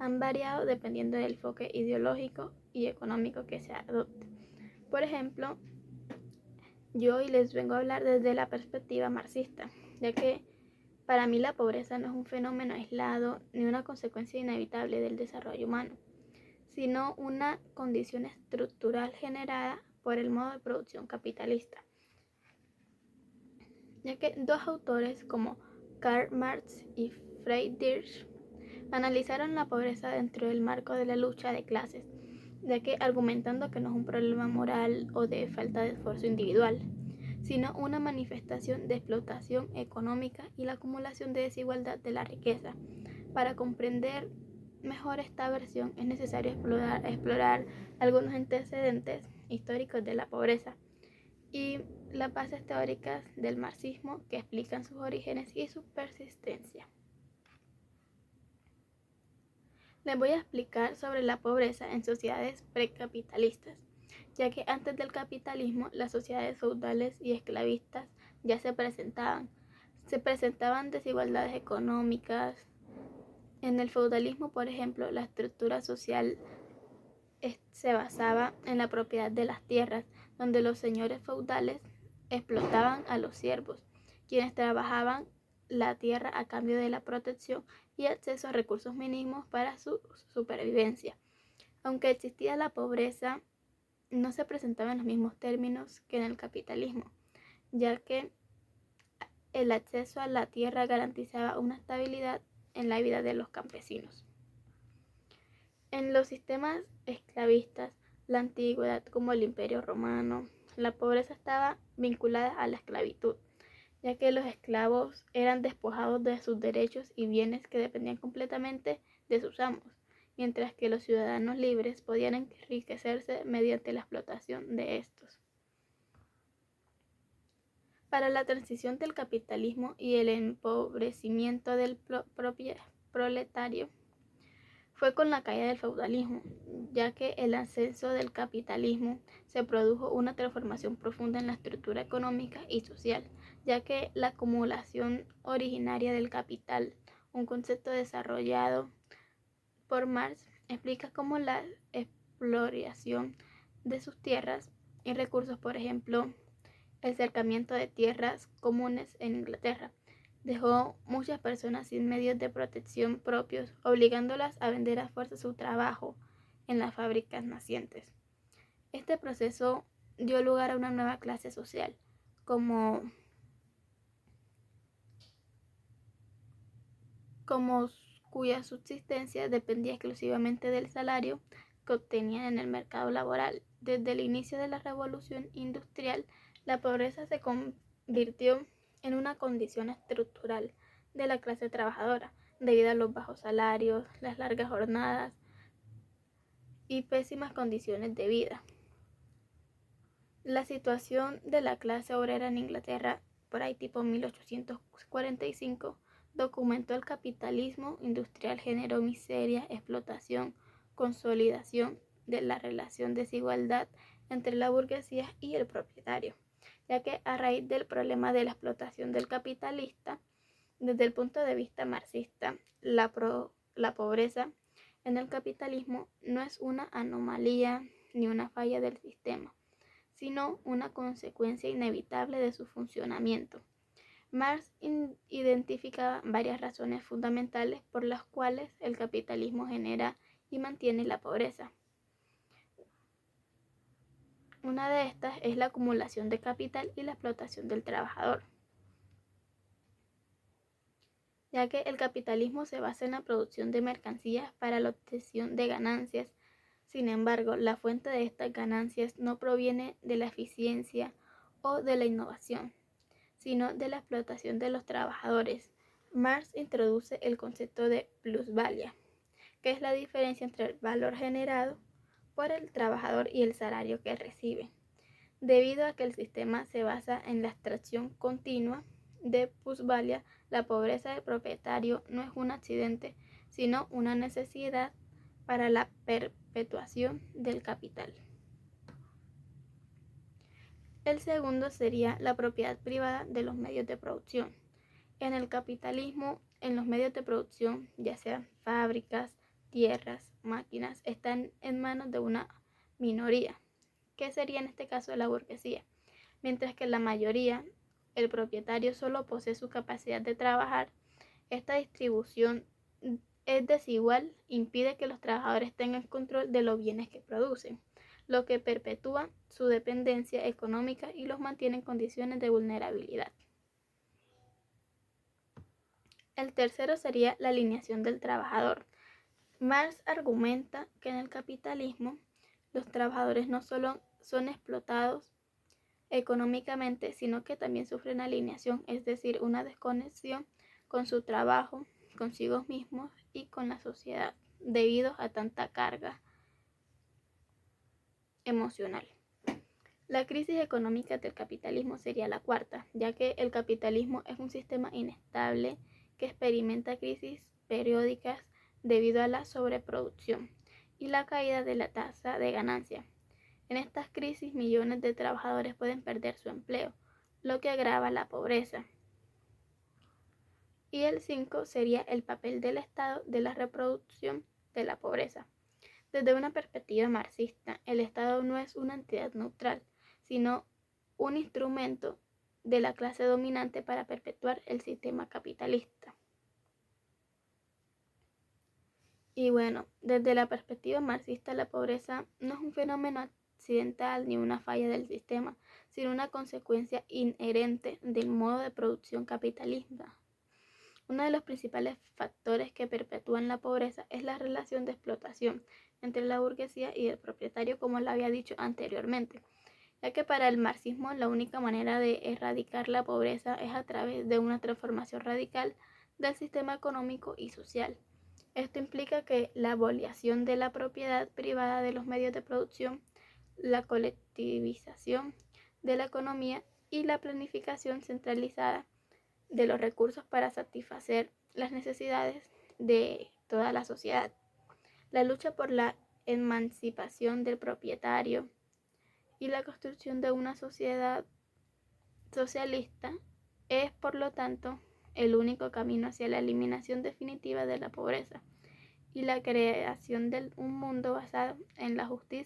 han variado dependiendo del enfoque ideológico y económico que se adopte. Por ejemplo, yo hoy les vengo a hablar desde la perspectiva marxista, ya que para mí la pobreza no es un fenómeno aislado ni una consecuencia inevitable del desarrollo humano, sino una condición estructural generada por el modo de producción capitalista, ya que dos autores como Karl Marx y Friedrich analizaron la pobreza dentro del marco de la lucha de clases, ya que argumentando que no es un problema moral o de falta de esfuerzo individual, sino una manifestación de explotación económica y la acumulación de desigualdad de la riqueza. Para comprender mejor esta versión es necesario explorar algunos antecedentes históricos de la pobreza y las bases teóricas del marxismo que explican sus orígenes y su persistencia. Les voy a explicar sobre la pobreza en sociedades precapitalistas, ya que antes del capitalismo las sociedades feudales y esclavistas ya se presentaban desigualdades económicas. En el feudalismo, por ejemplo, la estructura social se basaba en la propiedad de las tierras, donde los señores feudales explotaban a los siervos, quienes trabajaban la tierra a cambio de la protección y acceso a recursos mínimos para su supervivencia. Aunque existía la pobreza, no se presentaba en los mismos términos que en el capitalismo, ya que el acceso a la tierra garantizaba una estabilidad en la vida de los campesinos. En los sistemas esclavistas, la antigüedad como el Imperio Romano, la pobreza estaba vinculada a la esclavitud, ya que los esclavos eran despojados de sus derechos y bienes que dependían completamente de sus amos, mientras que los ciudadanos libres podían enriquecerse mediante la explotación de estos. Para la transición del capitalismo y el empobrecimiento del proletario fue con la caída del feudalismo, ya que el ascenso del capitalismo se produjo una transformación profunda en la estructura económica y social, ya que la acumulación originaria del capital, un concepto desarrollado por Marx, explica cómo la exploración de sus tierras y recursos, por ejemplo, el cercamiento de tierras comunes en Inglaterra, dejó muchas personas sin medios de protección propios, obligándolas a vender a fuerza su trabajo en las fábricas nacientes. Este proceso dio lugar a una nueva clase social, cuya subsistencia dependía exclusivamente del salario que obtenían en el mercado laboral. Desde el inicio de la Revolución Industrial, la pobreza se convirtió en una condición estructural de la clase trabajadora, debido a los bajos salarios, las largas jornadas y pésimas condiciones de vida. La situación de la clase obrera en Inglaterra, por ahí tipo 1845, documentó el capitalismo industrial, generó miseria, explotación, consolidación de la relación de desigualdad entre la burguesía y el propietario, ya que a raíz del problema de la explotación del capitalista, desde el punto de vista marxista, la pobreza en el capitalismo no es una anomalía ni una falla del sistema, sino una consecuencia inevitable de su funcionamiento. Marx identificaba varias razones fundamentales por las cuales el capitalismo genera y mantiene la pobreza. Una de estas es la acumulación de capital y la explotación del trabajador, ya que el capitalismo se basa en la producción de mercancías para la obtención de ganancias. Sin embargo, la fuente de estas ganancias no proviene de la eficiencia o de la innovación, sino de la explotación de los trabajadores. Marx introduce el concepto de plusvalía, que es la diferencia entre el valor generado por el trabajador y el salario que recibe. Debido a que el sistema se basa en la extracción continua de plusvalía, la pobreza del propietario no es un accidente, sino una necesidad para la perpetuación del capital. El segundo sería la propiedad privada de los medios de producción. En el capitalismo, en los medios de producción, ya sean fábricas, tierras, máquinas, están en manos de una minoría, que sería en este caso la burguesía, mientras que la mayoría, el propietario, solo posee su capacidad de trabajar. Esta distribución es desigual, impide que los trabajadores tengan control de los bienes que producen, lo que perpetúa su dependencia económica y los mantiene en condiciones de vulnerabilidad. El tercero sería la alineación del trabajador. Marx argumenta que en el capitalismo los trabajadores no solo son explotados económicamente, sino que también sufren alienación, es decir, una desconexión con su trabajo, consigo mismos y con la sociedad, debido a tanta carga emocional. La crisis económica del capitalismo sería la cuarta, ya que el capitalismo es un sistema inestable que experimenta crisis periódicas debido a la sobreproducción y la caída de la tasa de ganancia. En estas crisis, millones de trabajadores pueden perder su empleo, lo que agrava la pobreza. Y el 5 sería el papel del Estado de la reproducción de la pobreza. Desde una perspectiva marxista, el Estado no es una entidad neutral, sino un instrumento de la clase dominante para perpetuar el sistema capitalista. Y bueno, desde la perspectiva marxista, la pobreza no es un fenómeno accidental ni una falla del sistema, sino una consecuencia inherente del modo de producción capitalista. Uno de los principales factores que perpetúan la pobreza es la relación de explotación entre la burguesía y el propietario, como lo había dicho anteriormente, ya que para el marxismo la única manera de erradicar la pobreza es a través de una transformación radical del sistema económico y social. Esto implica que la abolición de la propiedad privada de los medios de producción, la colectivización de la economía y la planificación centralizada de los recursos para satisfacer las necesidades de toda la sociedad. La lucha por la emancipación del propietario y la construcción de una sociedad socialista es, por lo tanto, el único camino hacia la eliminación definitiva de la pobreza y la creación de un mundo basado en la justicia